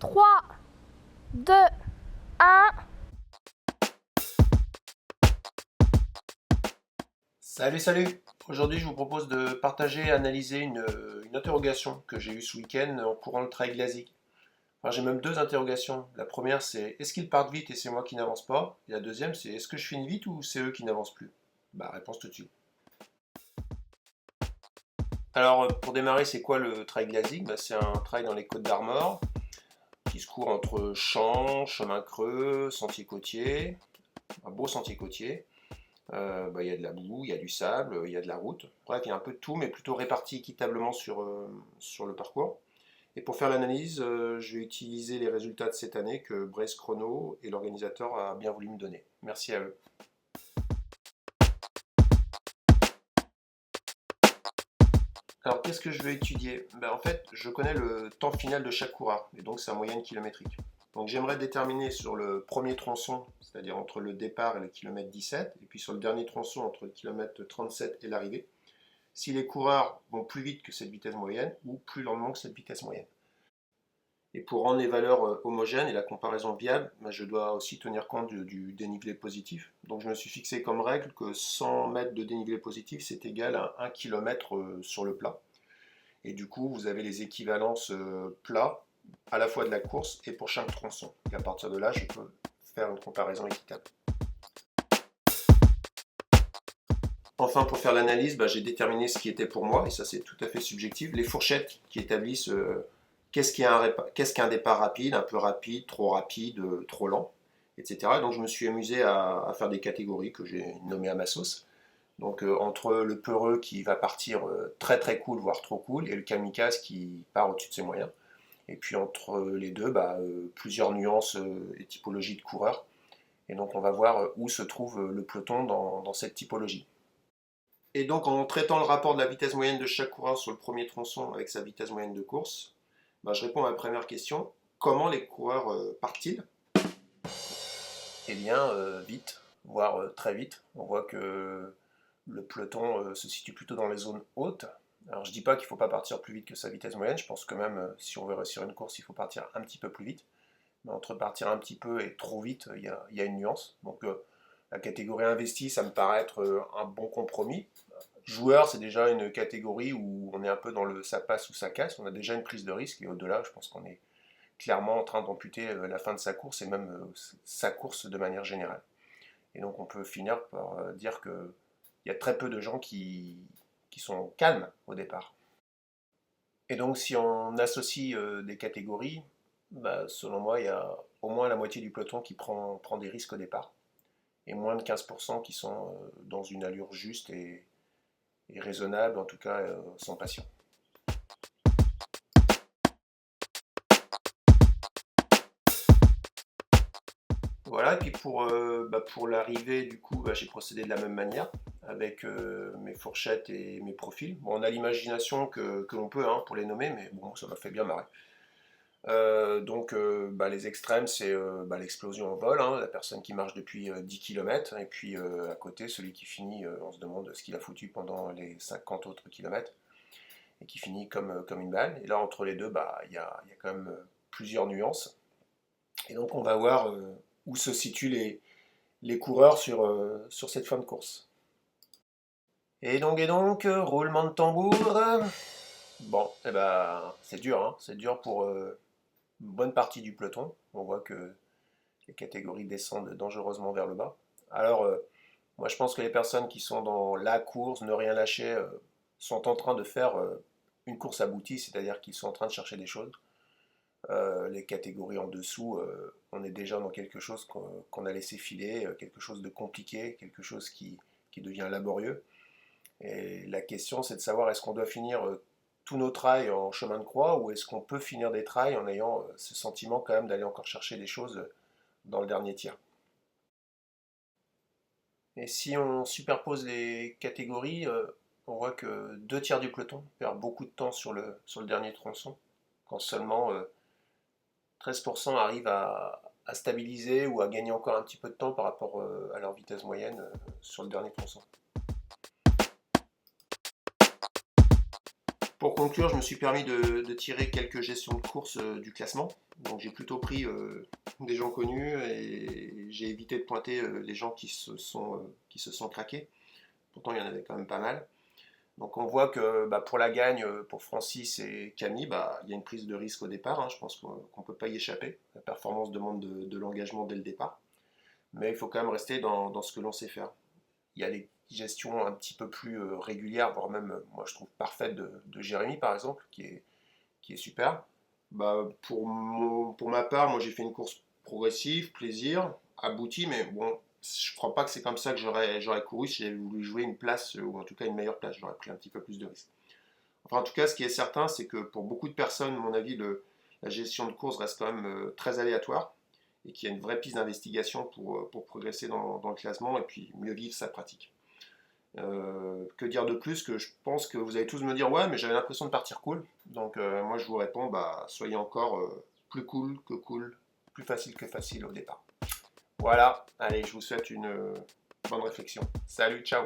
3, 2, 1. Salut, salut! Aujourd'hui, je vous propose de partager et analyser une interrogation que j'ai eue ce week-end en courant le Trail Glazik. Enfin, j'ai même deux interrogations. La première, c'est est-ce qu'ils partent vite et c'est moi qui n'avance pas? Et la deuxième, c'est est-ce que je finis vite ou c'est eux qui n'avancent plus? Bah, réponse tout de suite. Alors, pour démarrer, c'est quoi le Trail Glazik? Bah, c'est un trail dans les Côtes d'Armor qui se court entre champs, chemins creux, sentiers côtiers, un beau sentier côtier. Il y a de la boue, il y a du sable, il y a de la route. Bref, il y a un peu de tout, mais plutôt réparti équitablement sur le parcours. Et pour faire l'analyse, je vais utiliser les résultats de cette année que Brace Chrono et l'organisateur a bien voulu me donner. Merci à eux. Alors, qu'est-ce que je vais étudier? En fait, je connais le temps final de chaque coureur, et donc sa moyenne kilométrique. Donc, j'aimerais déterminer sur le premier tronçon, c'est-à-dire entre le départ et le kilomètre 17, et puis sur le dernier tronçon entre le kilomètre 37 et l'arrivée, si les coureurs vont plus vite que cette vitesse moyenne ou plus lentement que cette vitesse moyenne. Et pour rendre les valeurs homogènes et la comparaison viable, je dois aussi tenir compte du dénivelé positif. Donc je me suis fixé comme règle que 100 mètres de dénivelé positif, c'est égal à 1 km sur le plat. Et du coup, vous avez les équivalences plats à la fois de la course et pour chaque tronçon. Et à partir de là, je peux faire une comparaison équitable. Enfin, pour faire l'analyse, j'ai déterminé ce qui était pour moi, et ça c'est tout à fait subjectif, les fourchettes qui établissent qu'est-ce qu'un départ rapide, un peu rapide, trop lent, etc. Donc je me suis amusé à faire des catégories que j'ai nommées à ma sauce. Donc entre le peureux qui va partir très très cool, voire trop cool, et le kamikaze qui part au-dessus de ses moyens. Et puis entre les deux, plusieurs nuances et typologies de coureurs. Et donc on va voir où se trouve le peloton dans cette typologie. Et donc en traitant le rapport de la vitesse moyenne de chaque coureur sur le premier tronçon avec sa vitesse moyenne de course, je réponds à la première question. Comment les coureurs partent-ils? Eh bien, vite, voire très vite. On voit que le peloton se situe plutôt dans les zones hautes. Alors je dis pas qu'il ne faut pas partir plus vite que sa vitesse moyenne, je pense que même si on veut réussir une course, il faut partir un petit peu plus vite. Mais entre partir un petit peu et trop vite, il y a une nuance. Donc la catégorie investie, ça me paraît être un bon compromis. Joueur, c'est déjà une catégorie où on est un peu dans le ça passe ou ça casse. On a déjà une prise de risque et au-delà, je pense qu'on est clairement en train d'amputer la fin de sa course et même sa course de manière générale. Et donc on peut finir par dire qu'il y a très peu de gens qui sont calmes au départ. Et donc si on associe des catégories, selon moi, il y a au moins la moitié du peloton qui prend des risques au départ, et moins de 15% qui sont dans une allure juste et raisonnable, en tout cas sans passion. Voilà, et puis pour l'arrivée, du coup, j'ai procédé de la même manière, avec mes fourchettes et mes profils. Bon, on a l'imagination que l'on peut pour les nommer, mais bon, ça m'a fait bien marrer. Les extrêmes, c'est l'explosion en vol, la personne qui marche depuis 10 km, et puis à côté, celui qui finit, on se demande ce qu'il a foutu pendant les 50 autres kilomètres, et qui finit comme une balle. Et là, entre les deux, il y a quand même plusieurs nuances. Et donc, on va voir où se situent les coureurs sur cette fin de course. Et donc, roulement de tambour. Bon, c'est dur, c'est dur pour une bonne partie du peloton. On voit que les catégories descendent dangereusement vers le bas. Alors, moi je pense que les personnes qui sont dans la course, ne rien lâcher, sont en train de faire une course aboutie, c'est-à-dire qu'ils sont en train de chercher des choses. Les catégories en dessous, on est déjà dans quelque chose qu'on a laissé filer, quelque chose de compliqué, quelque chose qui devient laborieux. Et la question, c'est de savoir est-ce qu'on doit finir tous nos trails en chemin de croix ou est-ce qu'on peut finir des trails en ayant ce sentiment quand même d'aller encore chercher des choses dans le dernier tiers. Et si on superpose les catégories, on voit que 2 tiers du peloton perd beaucoup de temps sur le dernier tronçon, quand seulement 13% arrivent à stabiliser ou à gagner encore un petit peu de temps par rapport à leur vitesse moyenne sur le dernier tronçon. Pour pour conclure, je me suis permis de tirer quelques gestions de course du classement. Donc j'ai plutôt pris des gens connus et j'ai évité de pointer les gens qui se sont craqués. Pourtant, il y en avait quand même pas mal. Donc on voit que pour la gagne, pour Francis et Camille, il y a une prise de risque au départ. Hein. Je pense qu'on ne peut pas y échapper. La performance demande de l'engagement dès le départ. Mais il faut quand même rester dans ce que l'on sait faire. Il y a les gestions un petit peu plus régulières, voire même, moi je trouve parfaite de Jérémy par exemple, qui est super. Pour ma part, moi j'ai fait une course progressive, plaisir, aboutie, mais bon, je ne crois pas que c'est comme ça que j'aurais couru si j'avais voulu jouer une place, ou en tout cas une meilleure place, j'aurais pris un petit peu plus de risques. Enfin, en tout cas, ce qui est certain, c'est que pour beaucoup de personnes, à mon avis, la gestion de course reste quand même très aléatoire et qu'il y a une vraie piste d'investigation pour progresser dans le classement et puis mieux vivre sa pratique. Que dire de plus que je pense que vous allez tous me dire ouais mais j'avais l'impression de partir cool. Donc moi je vous réponds soyez encore plus cool que cool, plus facile que facile au départ. Voilà, allez je vous souhaite une bonne réflexion. Salut, ciao.